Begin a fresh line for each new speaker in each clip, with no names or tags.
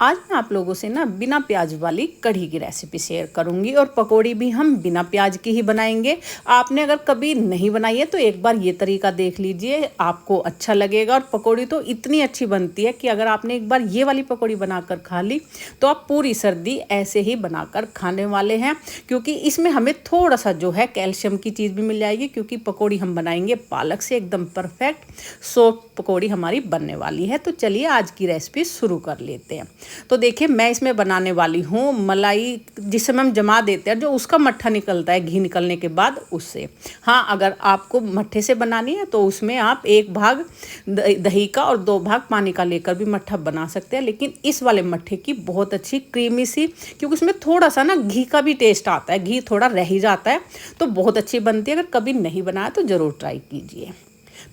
आज मैं आप लोगों से ना बिना प्याज वाली कढ़ी की रेसिपी शेयर करूंगी और पकौड़ी भी हम बिना प्याज की ही बनाएंगे। आपने अगर कभी नहीं बनाई है तो एक बार ये तरीका देख लीजिए, आपको अच्छा लगेगा। और पकौड़ी तो इतनी अच्छी बनती है कि अगर आपने एक बार ये वाली पकौड़ी बनाकर खा ली तो आप पूरी सर्दी ऐसे ही बनाकर खाने वाले हैं, क्योंकि इसमें हमें थोड़ा सा जो है कैल्शियम की चीज़ भी मिल जाएगी, क्योंकि पकौड़ी हम बनाएंगे पालक से। एकदम परफेक्ट सॉफ्ट पकौड़ी हमारी बनने वाली है। तो चलिए आज की रेसिपी शुरू कर लेते हैं। तो देखिए मैं इसमें बनाने वाली हूँ मलाई, जिस समय हम जमा देते हैं जो उसका मट्ठा निकलता है घी निकलने के बाद, उससे। हाँ, अगर आपको मट्ठे से बनानी है तो उसमें आप 1 भाग दही का और 2 भाग पानी का लेकर भी मट्ठा बना सकते हैं। लेकिन इस वाले मट्ठे की बहुत अच्छी क्रीमी सी, क्योंकि उसमें थोड़ा सा ना घी का भी टेस्ट आता है, घी थोड़ा रह ही जाता है, तो बहुत अच्छी बनती है। अगर कभी नहीं बनाया तो ज़रूर ट्राई कीजिए।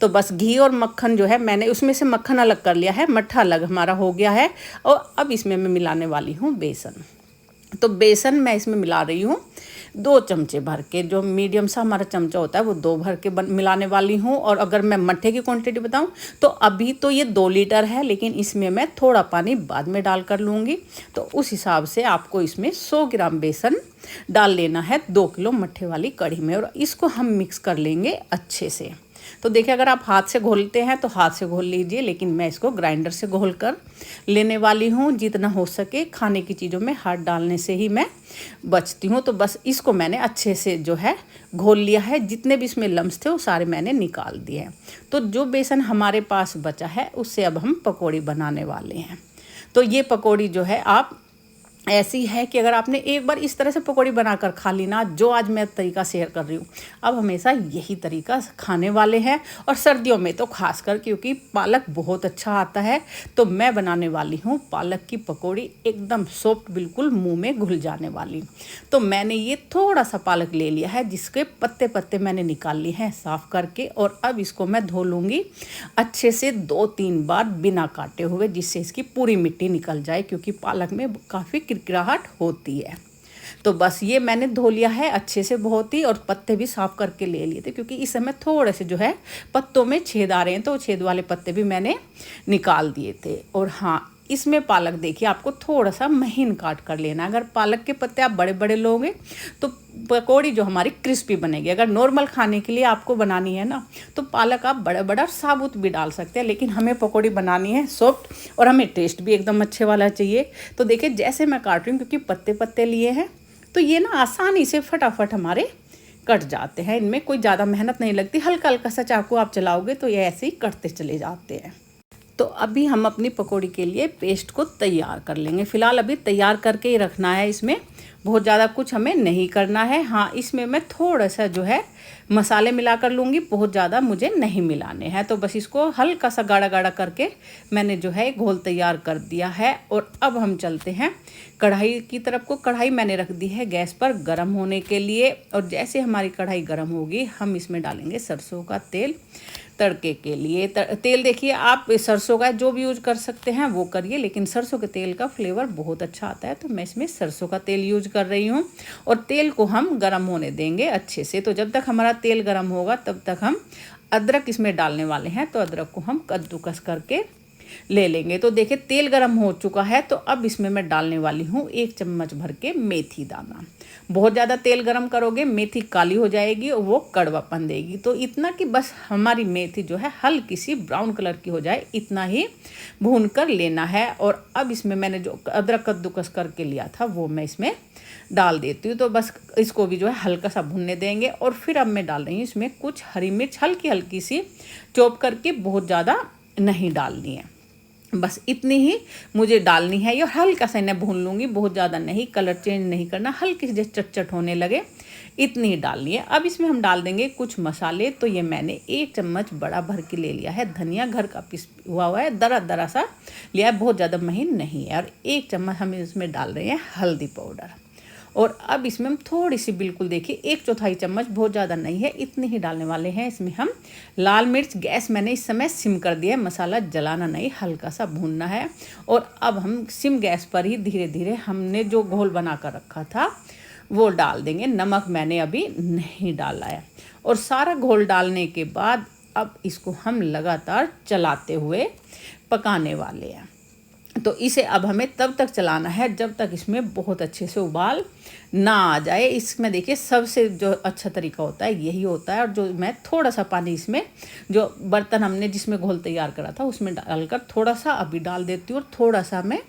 तो बस घी और मक्खन जो है मैंने उसमें से मक्खन अलग कर लिया है, मट्ठा अलग हमारा हो गया है। और अब इसमें मैं मिलाने वाली हूँ बेसन। तो बेसन मैं इसमें मिला रही हूँ 2 चमचे भर के, जो मीडियम सा हमारा चमचा होता है वो 2 भर के मिलाने वाली हूँ। और अगर मैं मट्ठे की क्वांटिटी बताऊँ तो अभी तो ये 2 लीटर है, लेकिन इसमें मैं थोड़ा पानी बाद में डाल कर लूँगी। तो उस हिसाब से आपको इसमें 100 ग्राम बेसन डाल लेना है 2 किलो मट्ठे वाली कढ़ी में। और इसको हम मिक्स कर लेंगे अच्छे से। तो देखिए, अगर आप हाथ से घोलते हैं तो हाथ से घोल लीजिए, लेकिन मैं इसको ग्राइंडर से घोल कर लेने वाली हूँ। जितना हो सके खाने की चीज़ों में हाथ डालने से ही मैं बचती हूँ। तो बस इसको मैंने अच्छे से जो है घोल लिया है। जितने भी इसमें लम्स थे वो सारे मैंने निकाल दिए हैं। तो जो बेसन हमारे पास बचा है उससे अब हम पकौड़ी बनाने वाले हैं। तो ये पकौड़ी जो है आप ऐसी है कि अगर आपने एक बार इस तरह से पकौड़ी बनाकर खा ली ना, जो आज मैं तरीका शेयर कर रही हूँ, अब हमेशा यही तरीका खाने वाले हैं। और सर्दियों में तो खासकर, क्योंकि पालक बहुत अच्छा आता है। तो मैं बनाने वाली हूँ पालक की पकौड़ी, एकदम सॉफ्ट, बिल्कुल मुंह में घुल जाने वाली। तो मैंने ये थोड़ा सा पालक ले लिया है, जिसके पत्ते पत्ते मैंने निकाल लिए हैं साफ़ करके। और अब इसको मैं धो लूँगी अच्छे से 2-3 बार बिना काटे हुए, जिससे इसकी पूरी मिट्टी निकल जाए, क्योंकि पालक में काफ़ी किरकिराहट होती है। तो बस ये मैंने धो लिया है अच्छे से बहुत ही, और पत्ते भी साफ करके ले लिए थे, क्योंकि इस समय थोड़े से जो है पत्तों में छेद आ रहे हैं, तो छेद वाले पत्ते भी मैंने निकाल दिए थे। और हाँ, इसमें पालक देखिए आपको थोड़ा सा महीन काट कर लेना। अगर पालक के पत्ते आप बड़े बड़े लोगे तो पकौड़ी जो हमारी क्रिस्पी बनेगी। अगर नॉर्मल खाने के लिए आपको बनानी है ना, तो पालक आप बड़ा बड़ा साबुत भी डाल सकते हैं, लेकिन हमें पकौड़ी बनानी है सॉफ्ट, और हमें टेस्ट भी एकदम अच्छे वाला चाहिए। तो देखिए जैसे मैं काट रही हूँ, क्योंकि पत्ते पत्ते लिए हैं तो ये ना आसानी से फटाफट हमारे कट जाते हैं। इनमें कोई ज़्यादा मेहनत नहीं लगती, हल्का हल्का सा चाकू आप चलाओगे तो ये ऐसे ही कटते चले जाते हैं। तो अभी हम अपनी पकौड़ी के लिए पेस्ट को तैयार कर लेंगे। फ़िलहाल अभी तैयार करके ही रखना है, इसमें बहुत ज़्यादा कुछ हमें नहीं करना है। हाँ, इसमें मैं थोड़ा सा जो है मसाले मिला कर लूँगी, बहुत ज़्यादा मुझे नहीं मिलाने हैं। तो बस इसको हल्का सा गाढ़ा गाढ़ा करके मैंने जो है घोल तैयार कर दिया है। और अब हम चलते हैं कढ़ाई की तरफ को। कढ़ाई मैंने रख दी है गैस पर गर्म होने के लिए। और जैसे हमारी कढ़ाई गर्म होगी, हम इसमें डालेंगे सरसों का तेल तड़के के लिए। तेल देखिए आप सरसों का जो भी यूज कर सकते हैं वो करिए, लेकिन सरसों के तेल का फ्लेवर बहुत अच्छा आता है, तो मैं इसमें सरसों का तेल यूज कर रही हूँ। और तेल को हम गरम होने देंगे अच्छे से। तो जब तक हमारा तेल गरम होगा तब तक हम अदरक इसमें डालने वाले हैं। तो अदरक को हम कद्दूकस करके ले लेंगे। तो देखिए तेल गरम हो चुका है, तो अब इसमें मैं डालने वाली हूँ 1 चम्मच भर के मेथी दाना। बहुत ज़्यादा तेल गरम करोगे मेथी काली हो जाएगी और वो कड़वापन देगी। तो इतना कि बस हमारी मेथी जो है हल्की सी ब्राउन कलर की हो जाए, इतना ही भून कर लेना है। और अब इसमें मैंने जो अदरक कद्दूकस करके लिया था वो मैं इसमें डाल देती हूँ। तो बस इसको भी जो है हल्का सा भुनने देंगे। और फिर अब मैं डाल रही हूँ इसमें कुछ हरी मिर्च, हल्की हल्की सी चॉप करके, बहुत ज़्यादा नहीं डालनी है, बस इतनी ही मुझे डालनी है। ये हल्का सा इन्हें भून लूँगी, बहुत ज़्यादा नहीं, कलर चेंज नहीं करना, हल्की से चटचट होने लगे इतनी ही डालनी है। अब इसमें हम डाल देंगे कुछ मसाले। तो ये मैंने 1 चम्मच बड़ा भर के ले लिया है धनिया, घर का पिस हुआ है, दरा दरा सा लिया है, बहुत ज़्यादा महीन नहीं है। और 1 चम्मच हम इसमें डाल रहे हैं हल्दी पाउडर। और अब इसमें हम थोड़ी सी, बिल्कुल देखिए 1/4 चम्मच, बहुत ज़्यादा नहीं है, इतने ही डालने वाले हैं। इसमें हम लाल मिर्च, गैस मैंने इस समय सिम कर दिया है, मसाला जलाना नहीं, हल्का सा भूनना है। और अब हम सिम गैस पर ही धीरे धीरे हमने जो घोल बना कर रखा था वो डाल देंगे। नमक मैंने अभी नहीं डाला है। और सारा घोल डालने के बाद अब इसको हम लगातार चलाते हुए पकाने वाले हैं। तो इसे अब हमें तब तक चलाना है जब तक इसमें बहुत अच्छे से उबाल ना आ जाए। इसमें देखिए सबसे जो अच्छा तरीका होता है यही होता है। और जो मैं थोड़ा सा पानी इसमें, जो बर्तन हमने जिसमें घोल तैयार करा था उसमें डालकर थोड़ा सा अभी डाल देती हूँ और थोड़ा सा मैं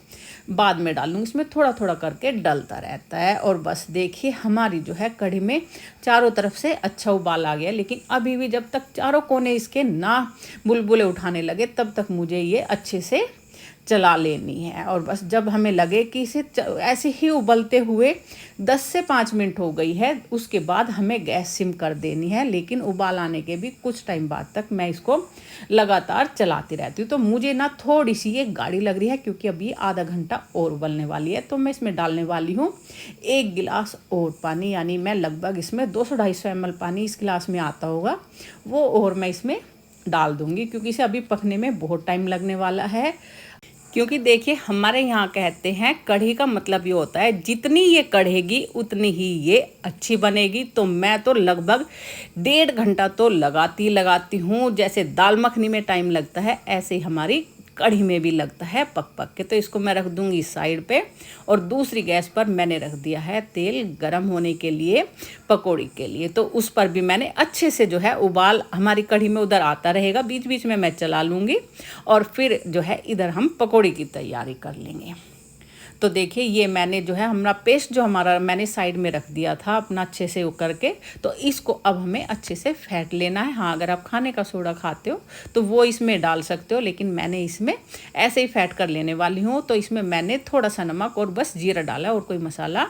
बाद में डाल लूँगी। इसमें थोड़ा थोड़ा करके डलता रहता है। और बस देखिए हमारी जो है कढ़ी में चारों तरफ से अच्छा उबाल आ गया, लेकिन अभी भी जब तक चारों कोने इसके ना बुलबुले उठाने लगे तब तक मुझे ये अच्छे से चला लेनी है। और बस जब हमें लगे कि इसे ऐसे ही उबलते हुए 10 से 5 मिनट हो गई है, उसके बाद हमें गैस सिम कर देनी है। लेकिन उबाल आने के भी कुछ टाइम बाद तक मैं इसको लगातार चलाती रहती हूँ। तो मुझे ना थोड़ी सी ये गाढ़ी लग रही है, क्योंकि अभी आधा घंटा और उबलने वाली है। तो मैं इसमें डालने वाली हूँ 1 गिलास और पानी, यानी मैं लगभग इसमें 200-250 ml पानी इस गिलास में आता होगा वो और मैं इसमें डाल दूँगी, क्योंकि इसे अभी पकने में बहुत टाइम लगने वाला है। क्योंकि देखिए हमारे यहाँ कहते हैं कढ़ी का मतलब ये होता है जितनी ये कढ़ेगी उतनी ही ये अच्छी बनेगी। तो मैं तो लगभग 1.5 घंटा तो लगाती हूँ। जैसे दाल मखनी में टाइम लगता है ऐसे ही हमारी कढ़ी में भी लगता है पक पक के। तो इसको मैं रख दूंगी साइड पे और दूसरी गैस पर मैंने रख दिया है तेल गरम होने के लिए पकौड़ी के लिए। तो उस पर भी मैंने अच्छे से जो है उबाल हमारी कढ़ी में उधर आता रहेगा, बीच बीच में मैं चला लूँगी और फिर जो है इधर हम पकौड़ी की तैयारी कर लेंगे। तो देखिए ये मैंने जो है हमारा पेस्ट जो हमारा मैंने साइड में रख दिया था अपना अच्छे से वो करके, तो इसको अब हमें अच्छे से फेंट लेना है। हाँ, अगर आप खाने का सोडा खाते हो तो वो इसमें डाल सकते हो, लेकिन मैंने इसमें ऐसे ही फेंट कर लेने वाली हूँ। तो इसमें मैंने थोड़ा सा नमक और बस जीरा डाला है और कोई मसाला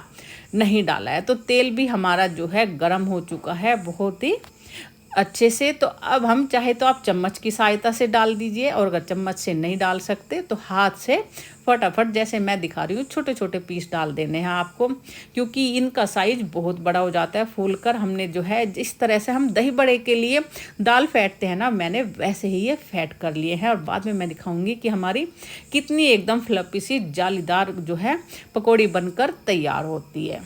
नहीं डाला है। तो तेल भी हमारा जो है गर्म हो चुका है बहुत ही अच्छे से। तो अब हम चाहे तो आप चम्मच की सहायता से डाल दीजिए, और अगर चम्मच से नहीं डाल सकते तो हाथ से फटाफट जैसे मैं दिखा रही हूँ छोटे छोटे पीस डाल देने हैं आपको, क्योंकि इनका साइज बहुत बड़ा हो जाता है फूल कर। हमने जो है जिस तरह से हम दही बड़े के लिए दाल फेंटते हैं ना, मैंने वैसे ही ये फेंट कर लिए हैं। और बाद में मैं दिखाऊंगी कि हमारी कितनी एकदम फ्लफी सी जालीदार जो है पकौड़ी बनकर तैयार होती है।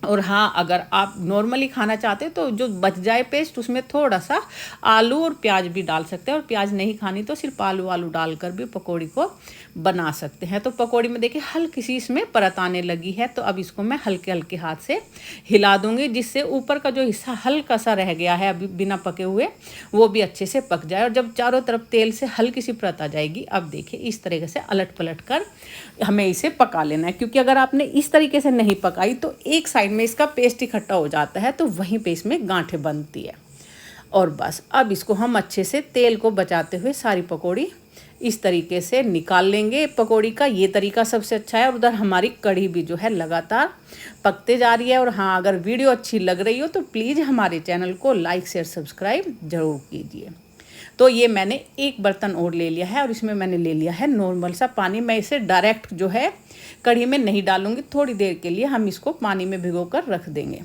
और हाँ, अगर आप नॉर्मली खाना चाहते हैं तो जो बच जाए पेस्ट उसमें थोड़ा सा आलू और प्याज भी डाल सकते हैं, और प्याज नहीं खानी तो सिर्फ आलू डालकर भी पकौड़ी को बना सकते हैं। तो पकौड़ी में देखिए हल्की सी इसमें परत आने लगी है, तो अब इसको मैं हल्के हल्के हाथ से हिला दूंगी, जिससे ऊपर का जो हिस्सा हल्का सा रह गया है अभी बिना पके हुए वो भी अच्छे से पक जाए। और जब चारों तरफ तेल से हल्की सी परत आ जाएगी, अब देखिए इस तरीके से अलट पलट कर हमें इसे पका लेना है। क्योंकि अगर आपने इस तरीके से नहीं पकाई तो एक साइड में इसका पेस्ट इकट्ठा हो जाता है, तो वहीं पे इसमें गांठें बनती है। और बस अब इसको हम अच्छे से तेल को बचाते हुए सारी पकौड़ी इस तरीके से निकाल लेंगे। पकौड़ी का ये तरीका सबसे अच्छा है। और उधर हमारी कढ़ी भी जो है लगातार पकते जा रही है। और हाँ, अगर वीडियो अच्छी लग रही हो तो प्लीज़ हमारे चैनल को लाइक शेयर सब्सक्राइब ज़रूर कीजिए। तो ये मैंने एक बर्तन और ले लिया है और इसमें मैंने ले लिया है नॉर्मल सा पानी। मैं इसे डायरेक्ट जो है कढ़ी में नहीं डालूंगी, थोड़ी देर के लिए हम इसको पानी में भिगोकर रख देंगे।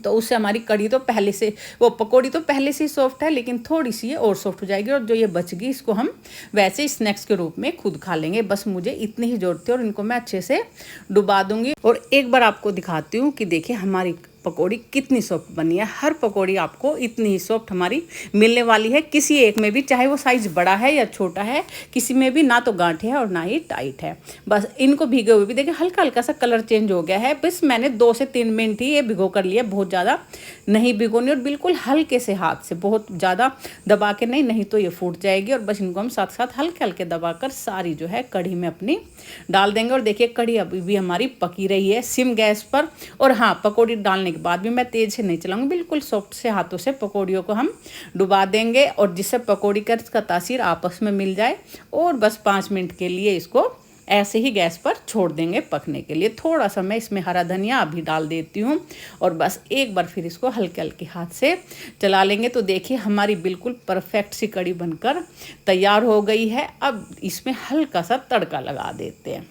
तो उससे हमारी कढ़ी तो पहले से, वो पकौड़ी तो पहले से ही सॉफ्ट है, लेकिन थोड़ी सी ये और सॉफ्ट हो जाएगी। और जो ये बच गई इसको हम वैसे स्नैक्स के रूप में खुद खा लेंगे। बस मुझे इतनी ही ज़रूरत है और इनको मैं अच्छे से डुबा दूंगी। और एक बार आपको दिखाती हूँ कि देखिए हमारी पकौड़ी कितनी सॉफ्ट बनी है। हर पकौड़ी आपको इतनी ही सॉफ्ट हमारी मिलने वाली है, किसी एक में भी, चाहे वो साइज़ बड़ा है या छोटा है, किसी में भी ना तो गांठे है और ना ही टाइट है। बस इनको भीगे हुए भी देखिए हल्का हल्का सा कलर चेंज हो गया है। बस मैंने 2 से 3 मिनट ही ये भिगो कर लिया, बहुत ज़्यादा नहीं भिगोनी, और बिल्कुल हल्के से हाथ से, बहुत ज़्यादा दबा के नहीं तो ये फूट जाएगी। और बस इनको हम साथ साथ हल्के हल्के दबा कर सारी जो है कढ़ी में अपनी डाल देंगे। और देखिए कढ़ी अभी भी हमारी पकी रही है सिम गैस पर। और हाँ, पकौड़ी डालने के बाद भी मैं तेज़ से नहीं चलाऊंगी, बिल्कुल सॉफ्ट से हाथों से पकौड़ियों को हम डुबा देंगे, और जिससे पकौड़ी का तासीर आपस में मिल जाए। और बस 5 मिनट के लिए इसको ऐसे ही गैस पर छोड़ देंगे पकने के लिए। थोड़ा सा मैं इसमें हरा धनिया अभी डाल देती हूँ, और बस एक बार फिर इसको हल्के हल्के हाथ से चला लेंगे। तो देखिए हमारी बिल्कुल परफेक्ट सी कढ़ी बनकर तैयार हो गई है। अब इसमें हल्का सा तड़का लगा देते हैं।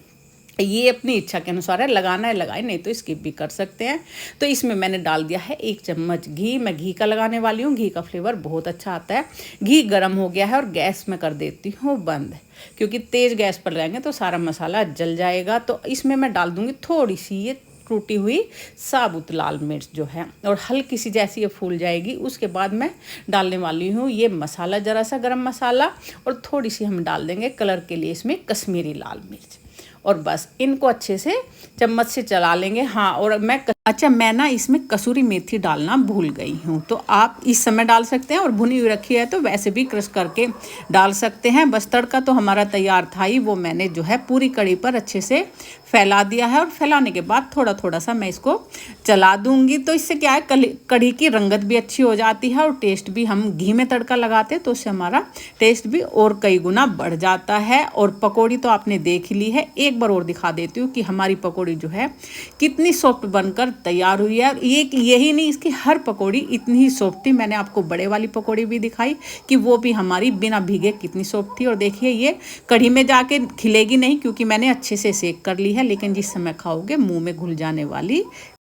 ये अपनी इच्छा के अनुसार है, लगाना है लगाए, नहीं तो स्किप भी कर सकते हैं। तो इसमें मैंने डाल दिया है 1 चम्मच घी। मैं घी का लगाने वाली हूँ, घी का फ्लेवर बहुत अच्छा आता है। घी गर्म हो गया है और गैस में कर देती हूँ बंद, क्योंकि तेज़ गैस पर लगाएंगे तो सारा मसाला जल जाएगा। तो इसमें मैं डाल दूँगी थोड़ी सी ये टूटी हुई साबुत लाल मिर्च जो है, और हल्की सी जैसी ये फूल जाएगी उसके बाद मैं डालने वाली हूँ ये मसाला, ज़रा सा गरम मसाला, और थोड़ी सी हम डाल देंगे कलर के लिए इसमें कश्मीरी लाल मिर्च। और बस इनको अच्छे से चम्मच से चला लेंगे। हाँ, और मैं ना इसमें कसूरी मेथी डालना भूल गई हूँ, तो आप इस समय डाल सकते हैं, और भुनी हुई रखी है तो वैसे भी क्रश करके डाल सकते हैं। बस तड़का तो हमारा तैयार था ही, वो मैंने जो है पूरी कढ़ी पर अच्छे से फैला दिया है, और फैलाने के बाद थोड़ा थोड़ा सा मैं इसको चला दूंगी। तो इससे क्या है, कढ़ी की रंगत भी अच्छी हो जाती है, और टेस्ट भी, हम घी में तड़का लगाते हैं तो उससे हमारा टेस्ट भी और कई गुना बढ़ जाता है। और पकौड़ी तो आपने देख ली है, एक बार और दिखा देती हूँ कि हमारी पकौड़ी जो है कितनी सॉफ्ट बनकर तैयार हुई है। यही नहीं, इसकी हर पकौड़ी इतनी ही सॉफ्ट थी। मैंने आपको बड़े वाली पकौड़ी भी दिखाई कि वो भी हमारी बिना भीगे कितनी सॉफ्ट थी। और देखिए ये कढ़ी में जाके खिलेगी नहीं, क्योंकि मैंने अच्छे से सेक कर ली है, लेकिन जिस समय खाओगे मुंह में घुल जाने वाली